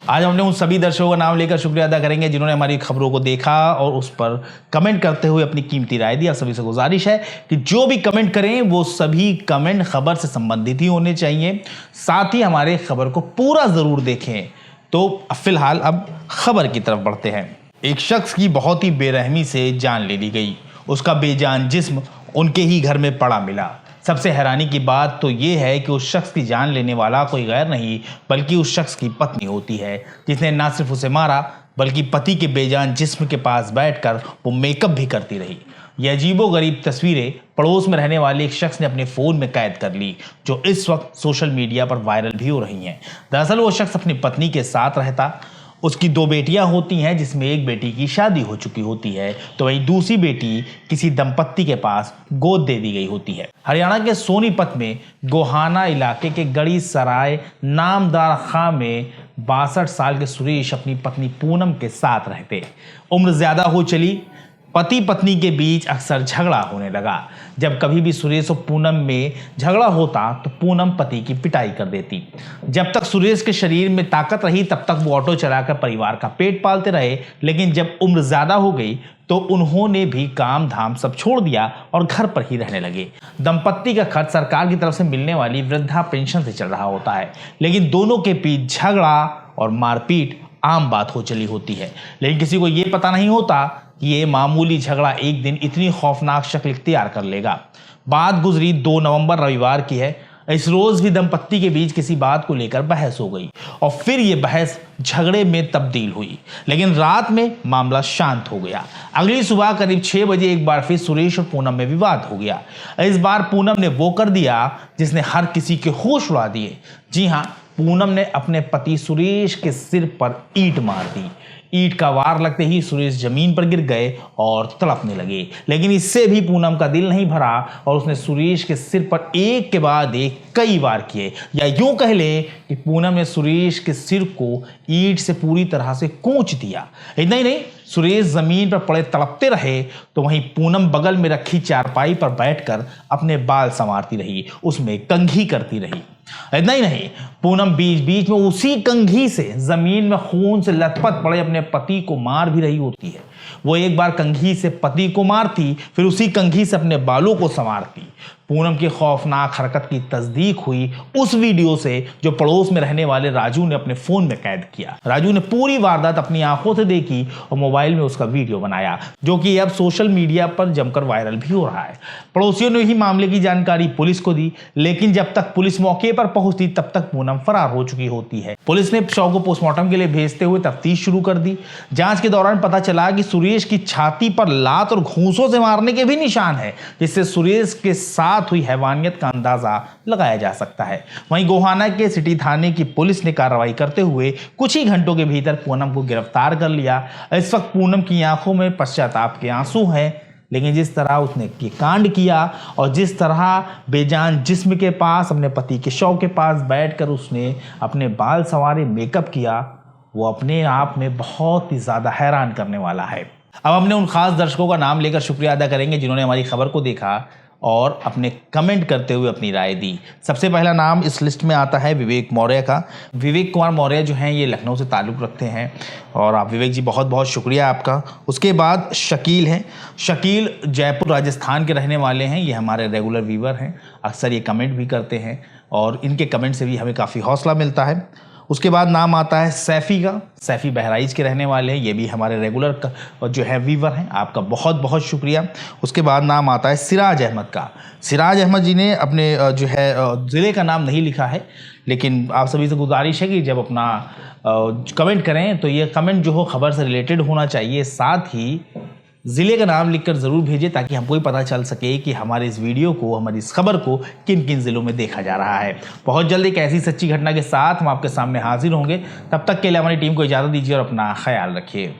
आज हमने उन सभी दर्शकों का नाम लेकर शुक्रिया अदा करेंगे जिन्होंने हमारी खबरों को देखा और उस पर कमेंट करते हुए अपनी कीमती राय दी। आप सभी से गुजारिश है कि जो भी कमेंट करें वो सभी कमेंट खबर से संबंधित ही होने चाहिए, साथ ही हमारे खबर को पूरा जरूर देखें। तो फिलहाल अब खबर की तरफ बढ़ते हैं। एक शख्स की बहुत ही बेरहमी से जान ले ली गई। उसका बेजान जिस्म उनके ही घर में पड़ा मिला। सबसे हैरानी की बात तो ये है कि उस शख्स की जान लेने वाला कोई गैर नहीं बल्कि उस शख्स की पत्नी होती है, जिसने ना सिर्फ उसे मारा बल्कि पति के बेजान जिस्म के पास बैठकर वो मेकअप भी करती रही। ये अजीबोगरीब तस्वीरें पड़ोस में रहने वाले एक शख्स ने अपने फ़ोन में कैद कर ली, जो इस वक्त सोशल मीडिया पर वायरल भी हो रही हैं। दरअसल वो शख्स अपनी पत्नी के साथ रहता। उसकी 2 बेटियां होती हैं, जिसमें एक बेटी की शादी हो चुकी होती है तो वहीं दूसरी बेटी किसी दंपत्ति के पास गोद दे दी गई होती है। हरियाणा के सोनीपत में गोहाना इलाके के गढ़ी सराय नामदार खां में 62 साल के सुरेश अपनी पत्नी पूनम के साथ रहते। उम्र ज्यादा हो चली, पति पत्नी के बीच अक्सर झगड़ा होने लगा। जब कभी भी सुरेश और पूनम में झगड़ा होता तो पूनम पति की पिटाई कर देती। जब तक सुरेश के शरीर में ताकत रही तब तक वो ऑटो चलाकर परिवार का पेट पालते रहे, लेकिन जब उम्र ज्यादा हो गई तो उन्होंने भी काम धाम सब छोड़ दिया और घर पर ही रहने लगे। दंपत्ति का खर्च सरकार की तरफ से मिलने वाली वृद्धा पेंशन से चल रहा होता है, लेकिन दोनों के बीच झगड़ा और मारपीट आम बात हो चली होती है। लेकिन किसी को ये पता नहीं होता कि ये मामूली झगड़ा एक दिन इतनी खौफनाक शक्ल इख्तियार कर लेगा। बात गुजरी 2 नवंबर रविवार की है। इस रोज भी दंपत्ति के बीच किसी बात को लेकर बहस हो गई और फिर ये बहस झगड़े में तब्दील हुई, लेकिन रात में मामला शांत हो गया। अगली सुबह करीब 6 बजे एक बार फिर सुरेश और पूनम में विवाद हो गया। इस बार पूनम ने वो कर दिया जिसने हर किसी के होश उड़ा दिए। जी हाँ, पूनम ने अपने पति सुरेश के सिर पर ईंट मार दी। ईंट का वार लगते ही सुरेश जमीन पर गिर गए और तड़पने लगे, लेकिन इससे भी पूनम का दिल नहीं भरा और उसने सुरेश के सिर पर एक के बाद एक कई वार किए, या यूं कह ले कि पूनम ने सुरेश के सिर को ईंट से पूरी तरह से कूच दिया। इतना ही नहीं, सुरेश जमीन पर पड़े तड़पते रहे तो वहीं पूनम बगल में रखी चारपाई पर बैठकर अपने बाल संवारती रही, उसमें कंघी करती रही। इतना ही नहीं, पूनम बीच बीच में उसी कंघी से जमीन में खून से लथपथ पड़े अपने पति को मार भी रही होती है। वो एक बार कंघी से पति को मारती, फिर उसी कंघी से अपने बालों को संवारती। पूनम की खौफनाक हरकत की तस्दीक हुई उस वीडियो से जो पड़ोस में रहने वाले राजू ने अपने फोन में कैद किया। राजू ने पूरी वारदात अपनी आंखों से देखी और मोबाइल में उसका वीडियो बनाया, जो कि अब सोशल मीडिया पर जमकर वायरल भी हो रहा है। पड़ोसियों ने ही मामले की जानकारी पुलिस को दी, लेकिन जब तक पुलिस मौके पर पहुंचती तब तक पूनम फरार हो चुकी होती है। पुलिस ने शव को पोस्टमार्टम के लिए भेजते हुए तफ्तीश शुरू कर दी। जांच के दौरान पता चला कि सुरेश की छाती पर लात और घूंसों से मारने के भी निशान है, जिससे सुरेश के साथ हुई हैवानियत का अंदाजा लगाया जा सकता है। वहीं गोहाना के सिटी थाने की पुलिस ने कार्रवाई करते हुए कुछ ही घंटों के भीतर पूनम को गिरफ्तार कर लिया। इस वक्त पूनम की आंखों में पश्चाताप के आंसू हैं, लेकिन जिस तरह उसने ये कांड किया और जिस तरह बेजान जिस्म के पास अपने पति के शव के पास बैठकर उसने अपने बाल संवारे, मेकअप किया, वो अपने आप में बहुत ही ज्यादा हैरान करने वाला है। अब हमने उन खास दर्शकों का नाम लेकर शुक्रिया अदा करेंगे जिन्होंने हमारी खबर को देखा और अपने कमेंट करते हुए अपनी राय दी। सबसे पहला नाम इस लिस्ट में आता है विवेक मौर्य का। विवेक कुमार मौर्य जो हैं ये लखनऊ से ताल्लुक़ रखते हैं और आप विवेक जी बहुत बहुत शुक्रिया आपका। उसके बाद शकील हैं। शकील जयपुर राजस्थान के रहने वाले हैं। ये हमारे रेगुलर व्यूअर हैं, अक्सर ये कमेंट भी करते हैं और इनके कमेंट से भी हमें काफ़ी हौसला मिलता है। उसके बाद नाम आता है सैफ़ी का। सैफ़ी बहराइच के रहने वाले हैं, ये भी हमारे रेगुलर जो है व्यूवर हैं, आपका बहुत बहुत शुक्रिया। उसके बाद नाम आता है सिराज अहमद का। सिराज अहमद जी ने अपने जो है ज़िले का नाम नहीं लिखा है, लेकिन आप सभी से गुजारिश है कि जब अपना कमेंट करें तो ये कमेंट जो हो खबर से रिलेटेड होना चाहिए, साथ ही ज़िले का नाम लिखकर ज़रूर भेजें ताकि हमको भी पता चल सके कि हमारे इस वीडियो को, हमारी इस खबर को किन किन ज़िलों में देखा जा रहा है। बहुत जल्द एक ऐसी सच्ची घटना के साथ हम आपके सामने हाजिर होंगे। तब तक के लिए हमारी टीम को इजाज़त दीजिए और अपना ख्याल रखिए।